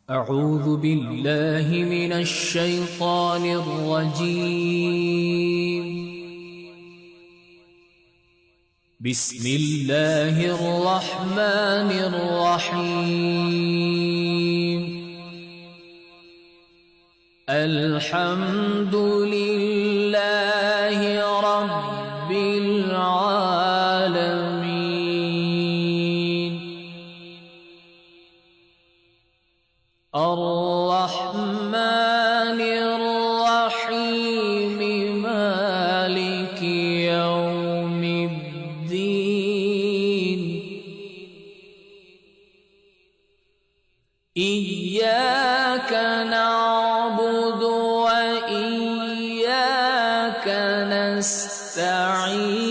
أعوذ بالله من الشيطان الرجيم. بسم الله الرحمن الرحيم. الحمد لله رب العالمين. الرحمن الرحيم مالك يوم الدين. إياك نعبد وإياك نستعين.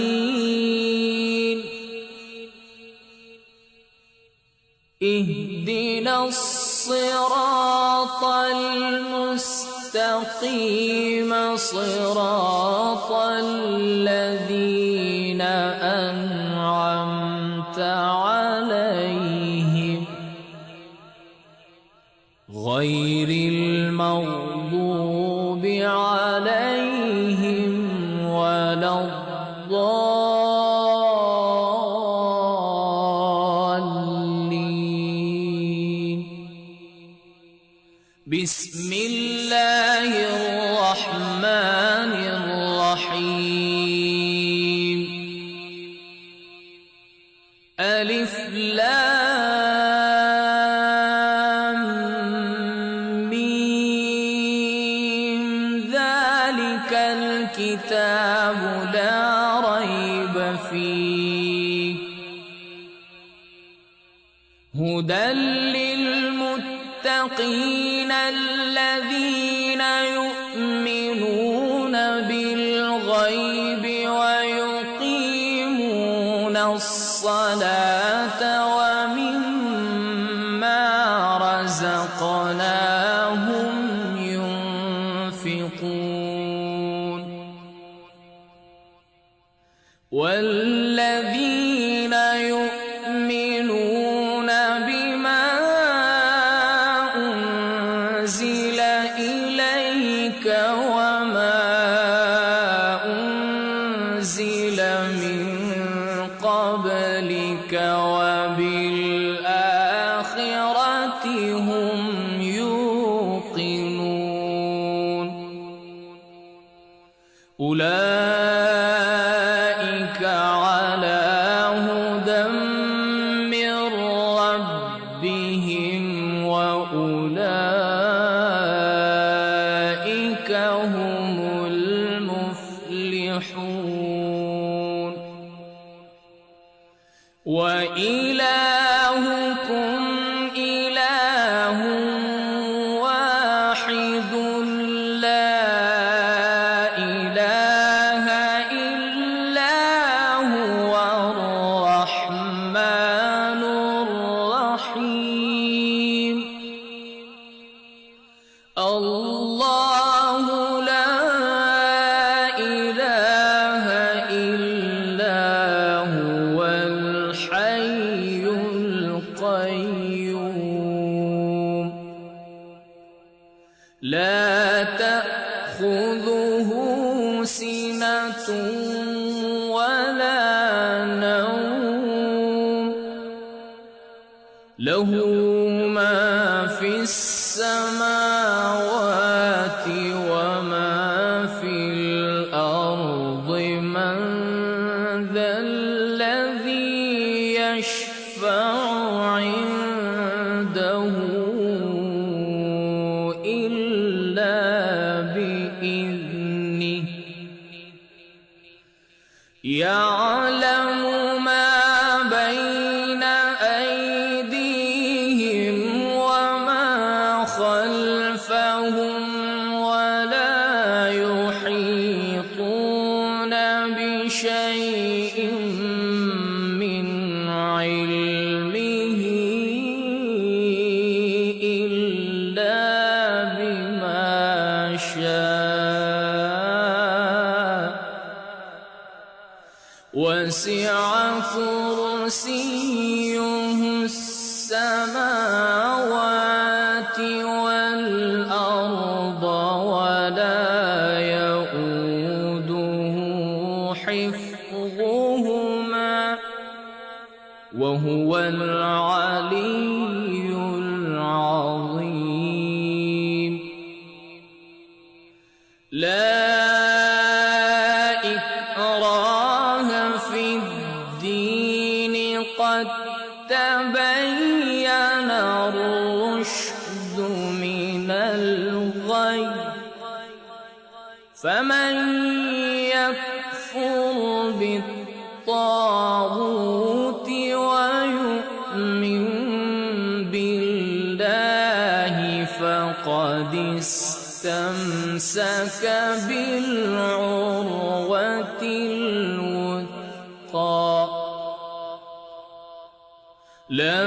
اهدنا الصراط المستقيم صراط الذين أنعمت عليهم غير المغضوب عليهم ولا الضالين. بسم الله الرحمن الرحيم. ألف لام ميم. ذلك الكتاب لا ريب فيه هدى للمتقين الذين يؤمنون بالغيب ويقيمون الصلاة ومما رزقناهم ينفقون. والذين يؤمنون بما أنزل إليك وما أنزل من قبلك وبالآخرة هم يوقنون. أولئك على هدى من ربهم وأولئك هم المفلحون. وإلهكم إله واحد لا إله إلا هو الرحمن الرحيم. الله لا إله إلا هو الحي القيوم. لا تأخذه سنة ولا نوم. له ما في السماوات وما في الأرض. من ذا الذي يشفع عنده إلا بإذنه. يعلم ما بين أيديهم وما خلفهم ولا يحيطون بشيء من علمه إلا بما شاء. وسع كرسيه السماوات والأرض ولا يؤوده حفظهما وهو العلي العظيم. لا إكراه في الدين قد تبين الرشد من الغي فمن يكفر بالطاغوت ويؤمن بالله فقد استمسك بالعروة الوثقى لا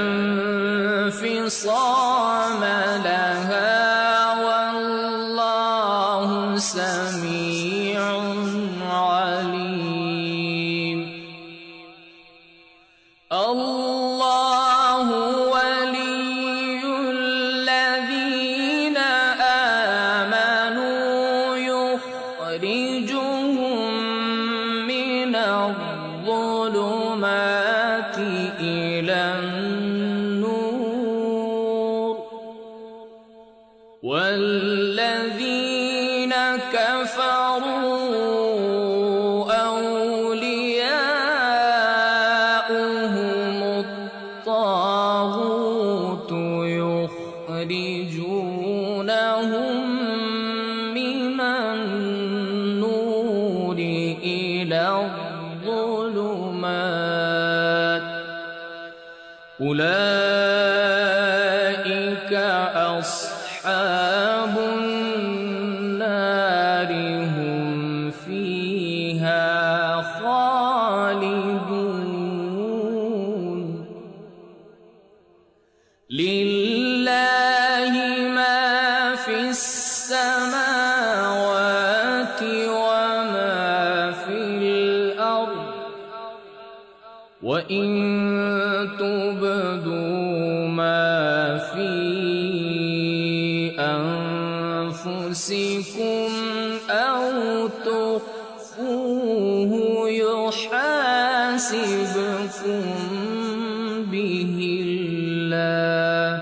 انفصام لها والله سميع عليم. الله ولي الذين آمنوا يخرجهم من الظلمات إلى النور والذين كفروا أولياؤهم الطاغوت يخرجونهم من النور إلى الظلمات أولئك أصحاب النار هم فيها خالدون. لله ما في السماوات وما في الأرض وإن تبدوا ما في أنفسكم أو تخفوه يحاسبكم به الله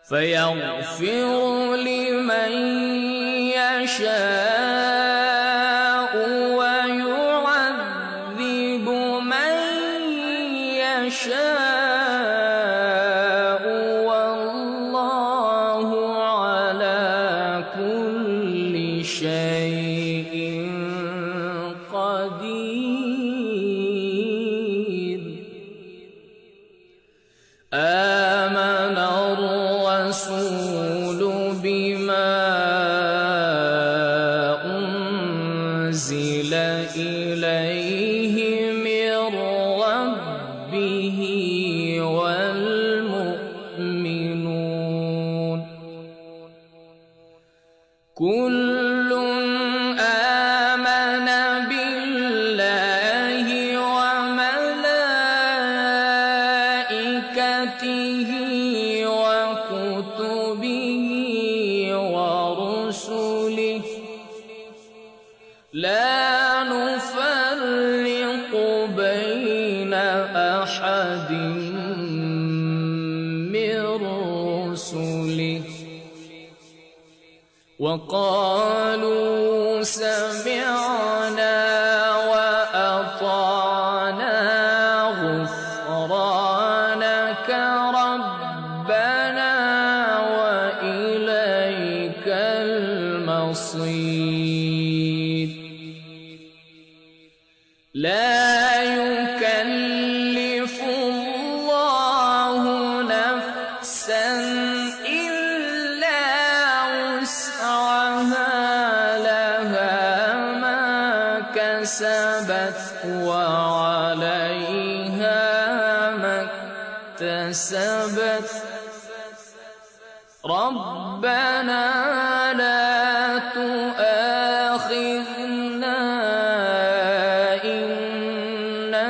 فيغفر لمن يشاء ويعذب من يشاء والله على كل شيء قدير. آمن الرسول بما أنزل إليه من ربه والمؤمنون كل آمن بالله وملائكته وكتبه ورسله لا نفرق بين أحد من رسله وقالوا سمعنا وأطعنا غفرانك ربنا وإليك المصير. لا يكلف الله نفسا إلا وسعها لها ما كسبت وعليها ما اكتسبت ربنا لا تؤاخذنا إن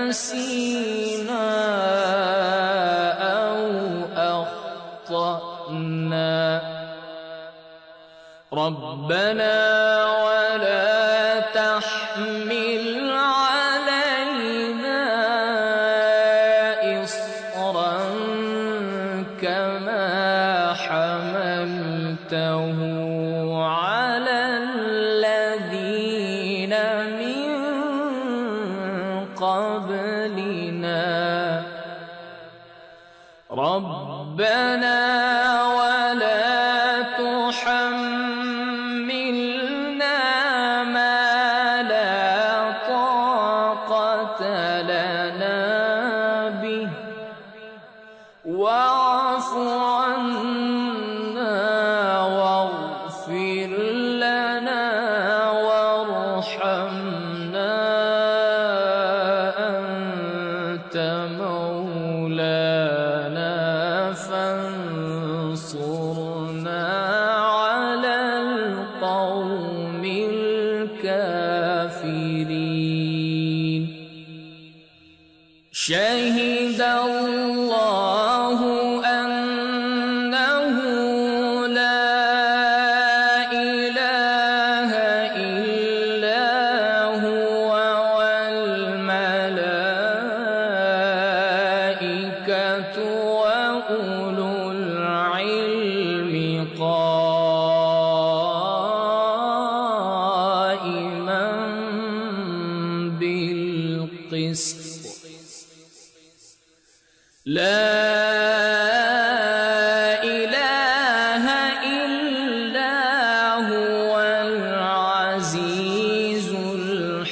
نسينا أو أخطأنا ربنا ولا تحمل علينا إصرا كما حملته على الذين من قبلنا ربنا ولا تحملنا ما لا طاقة لنا به واعف عنا واغفر لنا وارحمنا أنت مولانا فانصرنا على القوم الكافرين شهد الله أنه لا إله إلا هو والملائكة وأولو العلم قائما بالقسط لا إله إلا هو العزيز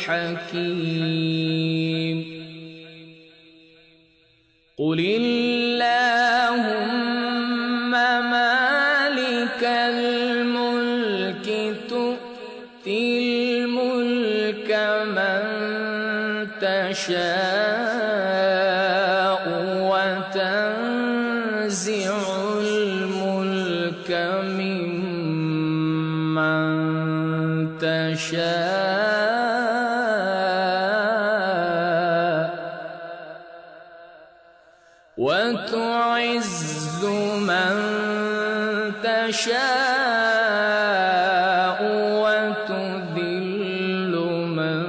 الحكيم قل اللهم مالك الملك تؤتي الملك من تشاء وتنزع الملك ممن تشاء وتعز من تشاء وتذل من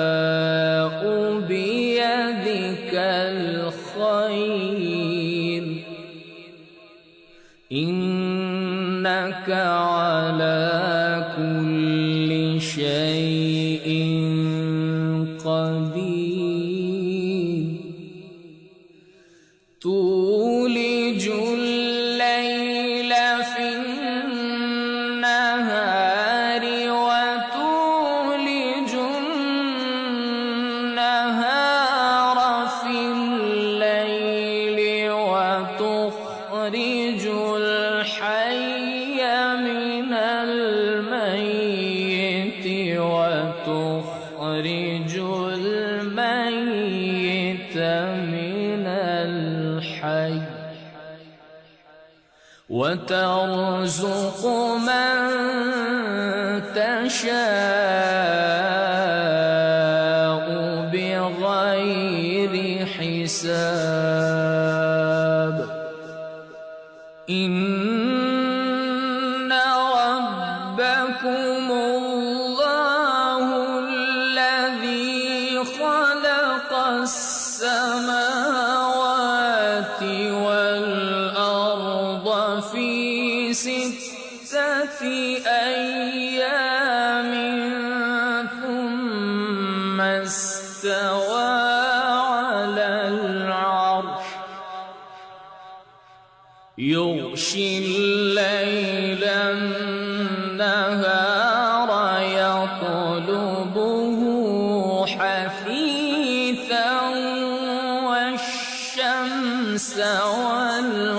تشاء بيدك الخير إنك على كل شيء قدير تولج الليل في النهار وتولج النهار في الليل وتخرج الحي من الميت وتخرج الميت من الحي وترزق من تشاء بغير حساب إن ربكم الله الذي خلق السماوات والأرض في 6 أيام ثم استوى على العرش يغشي الليل النهار يطلبه حثيثا والشمس والقمر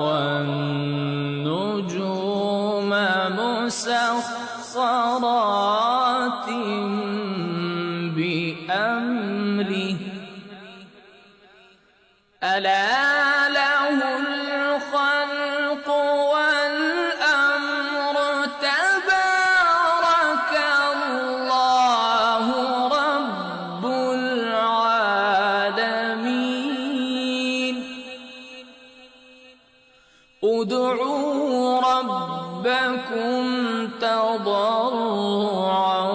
والنجوم مسخرات بأمره ألا له الخلق والأمر تبارك الله رب العالمين ادعوا ربكم تضرعا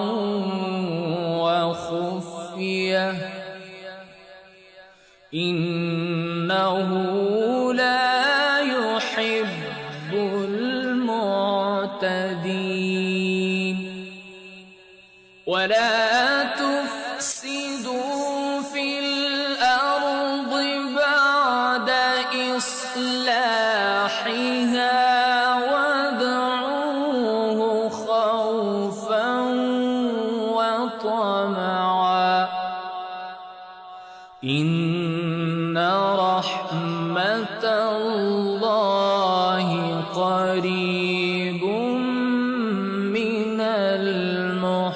وخفية إنه لا يحب المعتدين ولا تفسدوا في الأرض بعد إصلاحها وادعوه خوفا وطمعا إن رحمة الله قريب من المحسنين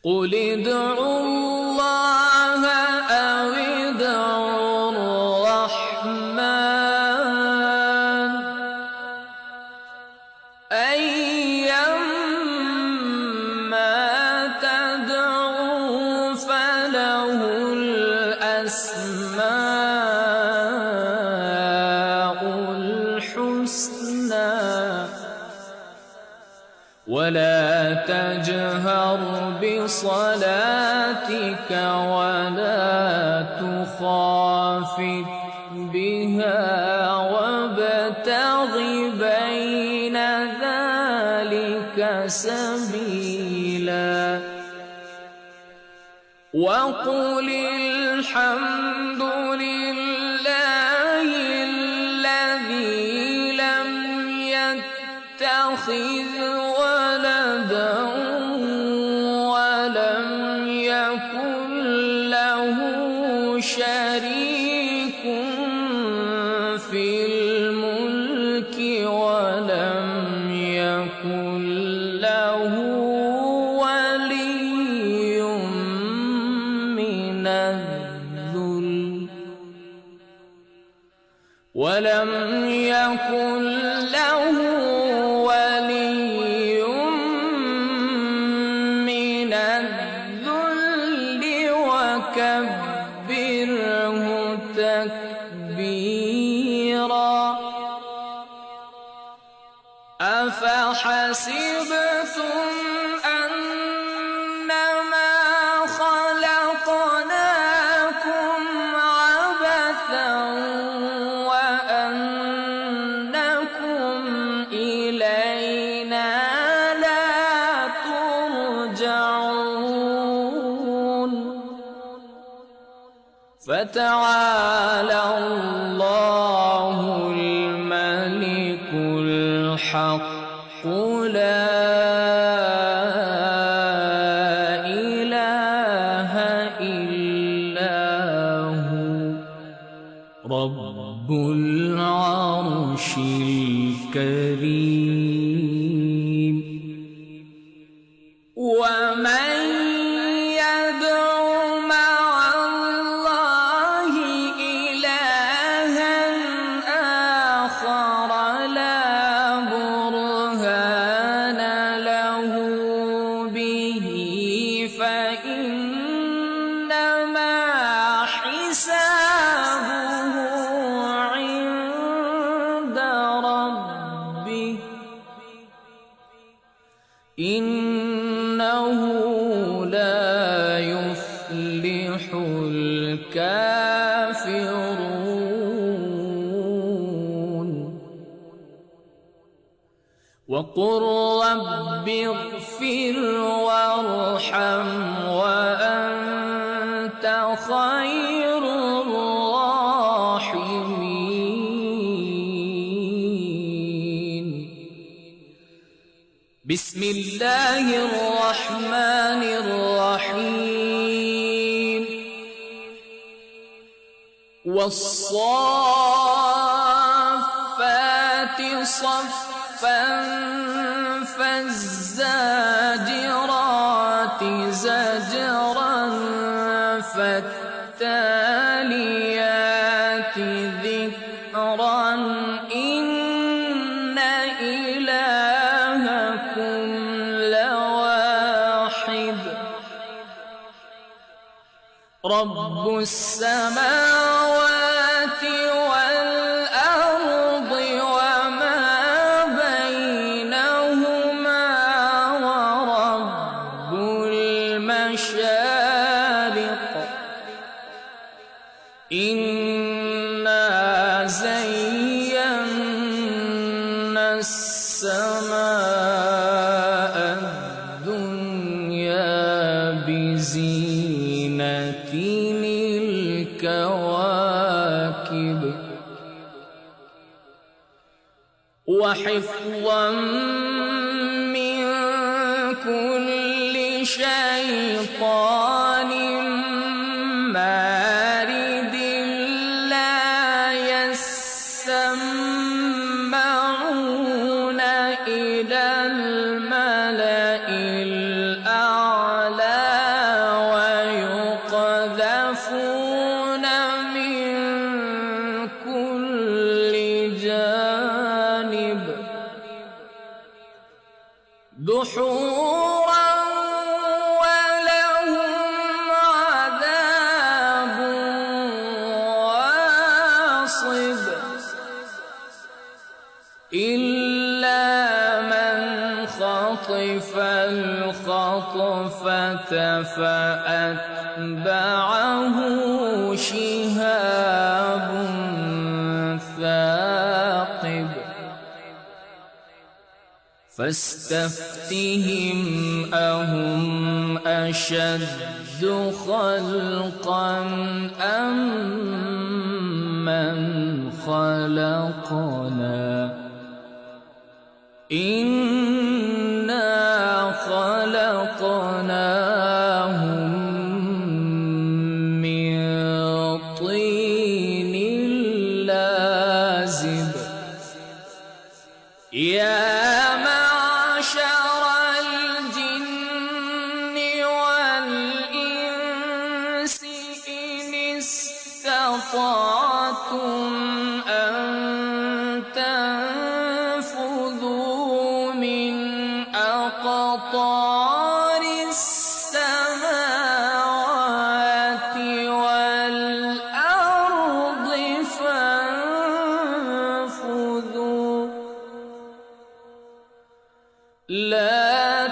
قل ادعوا الله أو ادعوا الرحمن أيما تدعوا فله الأسماء الحسنى ولا تجهر بصلاتك ولا تخافت بها وابتغ بين ذلك سبيلا وقل الحمد لله الذي لم يتخذ ولدا ولم يكن له شريك في الملك ولم يكن له ولي من الذل ولم يكن له ولي من الذل وكبره تكبيرا أفحسبتم أنما خلقناكم عبثا وأنكم إلينا لا ترجعون فتعالى الله الملك الحق لا إله إلا هو رب العرش الكريم ومن يدع مع الله إلها آخر لا برهان له به فإنما حسابه عند ربه إنه لا يفلح الكافرون وقل رب اغفر وارحم وأنت خير الراحمين بسم الله الرحمن الرحيم والصافات صفا فالزاجرات زجرا فالتاليات ذكرا إن إلهكم لواحد رب السماوات والأرض وما بينهما ورب المشارق إنا زينا السماء الدنيا بزينة الكواكب وحفظا من كل شيطان مارد لا يسمعون إلى الملأ الأعلى ويقذفون من كل جانب دحورا ولهم عذاب واصب إلا من خطف الخطفة فأتبعه شهاب ثاقب فاستفتهم أهم أشد خلقا أم من خلقنا إنا خلقناهم من طين لازب يا معشر الجن والإنس إن استطعتم أن تنفذوا من أقطار السماوات والأرض فانفذوا لا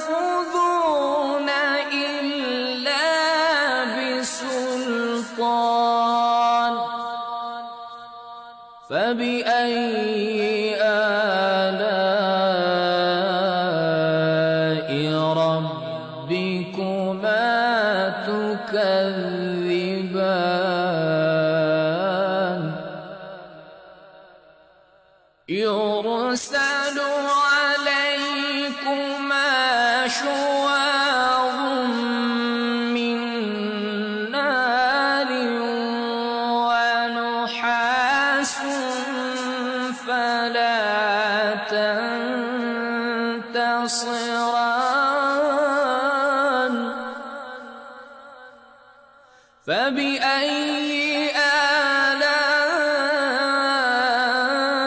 تنفذون إلا بسلطان فبأي آلاء ربكما تكذبان يرسل عليكما شواظ من نار ونحاس فلا تنتصران فبأي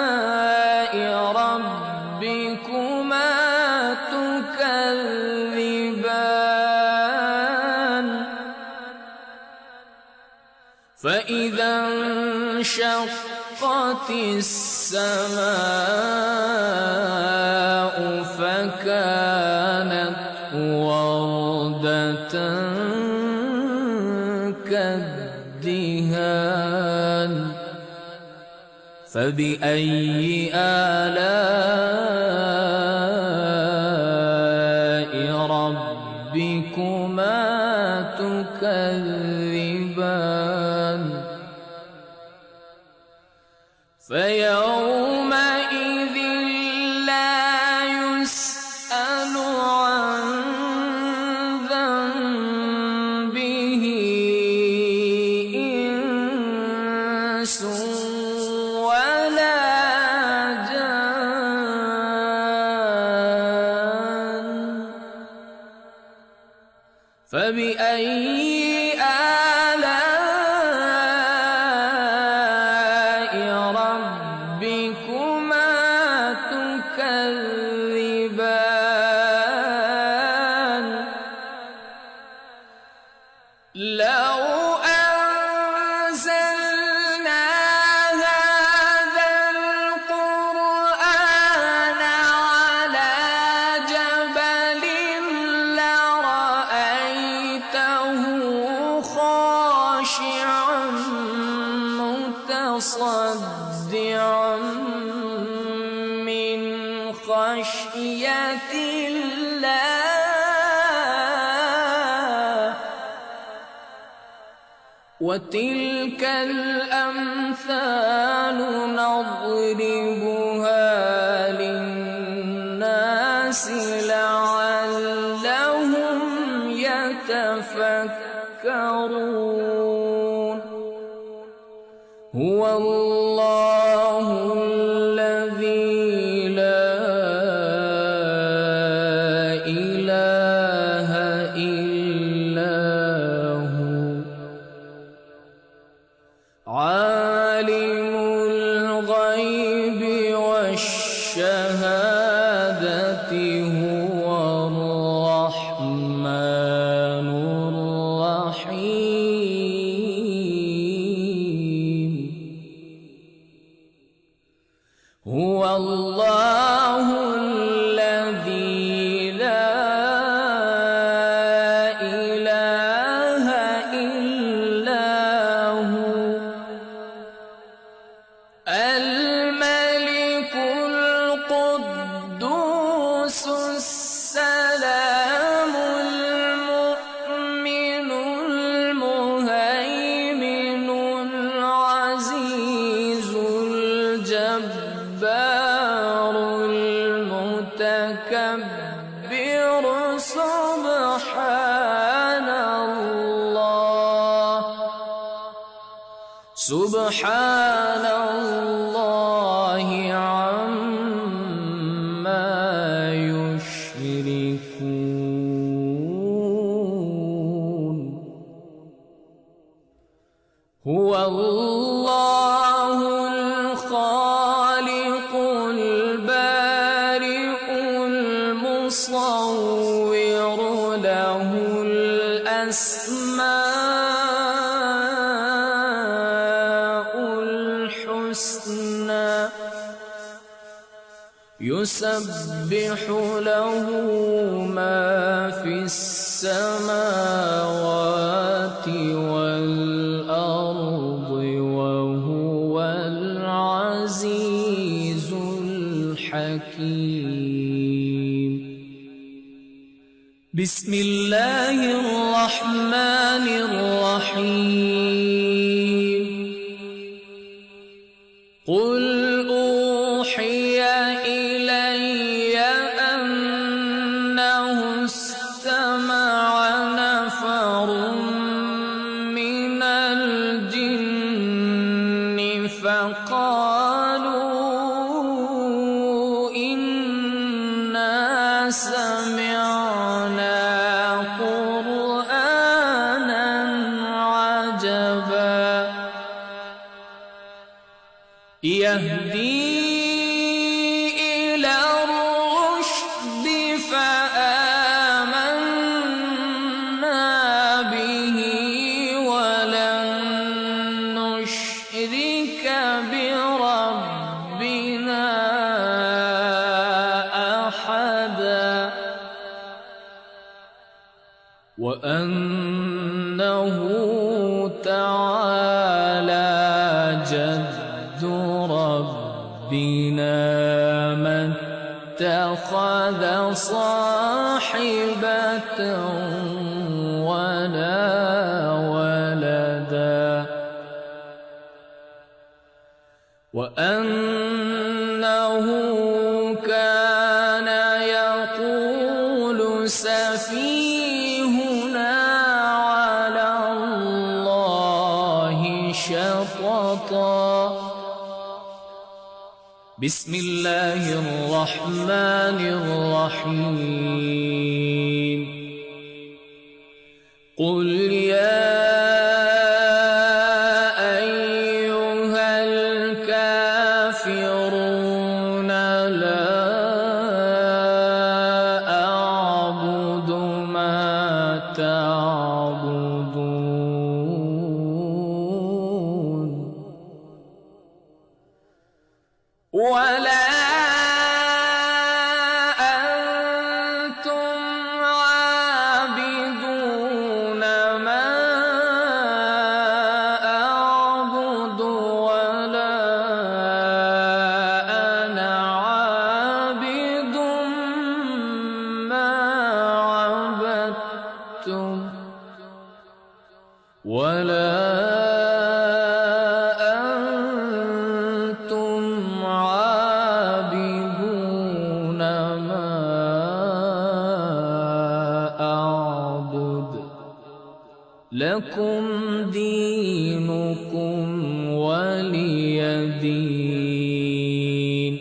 آلاء ربكما تكذبان فإذا انشقت السماء فكانت وردة كالدهان فبأي آلاء ربكما تكذبان فيومئذ لا يسأل عن ذنبه إنس ولا جان فبأي آلاء ربكما تكذبان لو أنزلنا هذا القرآن على جبل لرأيته خاشعا متصدعا من خشية الله. وتلك الأمثال نضربها للناس لعلهم يتفكرون. هو الله الذي لا إله إلا هو عالم الغيب والشهادة هو الرحمن الرحيم. هو الله الذي لا إله إلا هو الملك القدوس السلام المؤمن المهيمن العزيز الجبار المتكبر. سبحان الله سبحان الله عما يشركون. هو الله الخالق البارئ المصور له الأسماء الحسنى يسبح له ما في السماوات والأرض وهو العزيز الحكيم. بسم الله الرحمن الرحيم. قل أوحي إلي أنه استمع نفر من الجن فقالوا إنا سمعنا قرآنا عجبا يهدي إلى الرشد فآمنا به ولن نشرك بربنا أحدا وأنه تعالى جد ربنا ما اتخذ صاحبة ولا ولدا وأنه كان يقول سفيهنا على الله شططا. بسم الله الرحمن الرحيم. قل يا أيها الكافرون لا أعبد ما تعبدون لكم دينكم ولي دين.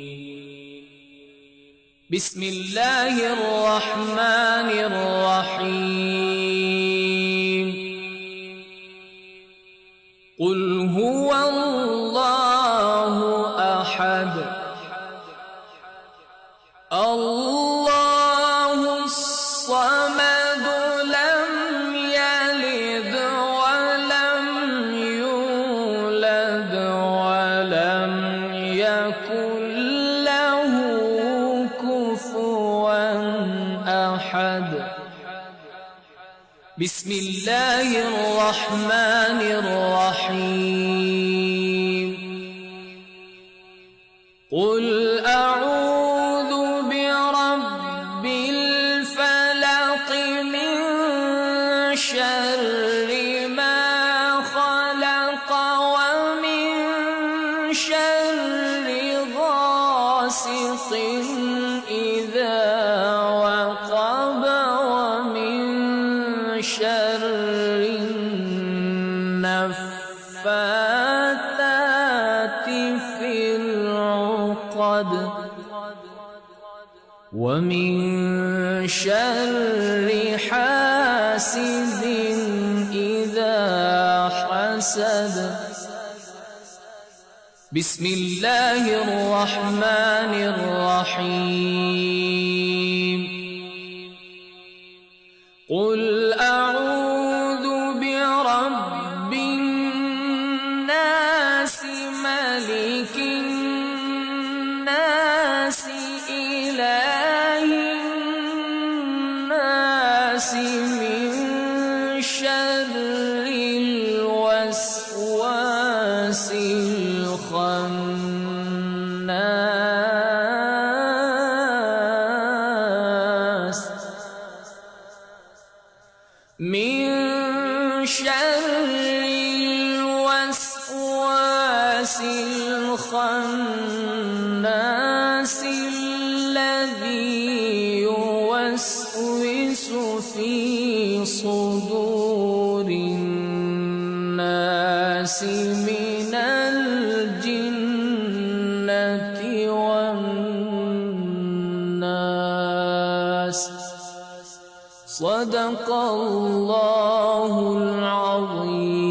بسم الله الرحمن الرحيم. قل هو الله أحد الله الصمد لم يلد ولم يولد ولم يكن له كفوا أحد. بسم الله الرحمن الرحيم. قل أعوذ برب الفلق من شر ما خلق ومن شر غاسق إذا وقب ومن شر النفاثات في العقد ومن شر حاسد إذا حسد. بسم الله الرحمن الرحيم. قل أعوذ برب الناس ملك الناس إله الناس من شر الوسواس الخناس من شر الوسواس الخناس الذي يوسوس في صدور الناس من الجنة والناس. صدق الله العظيم.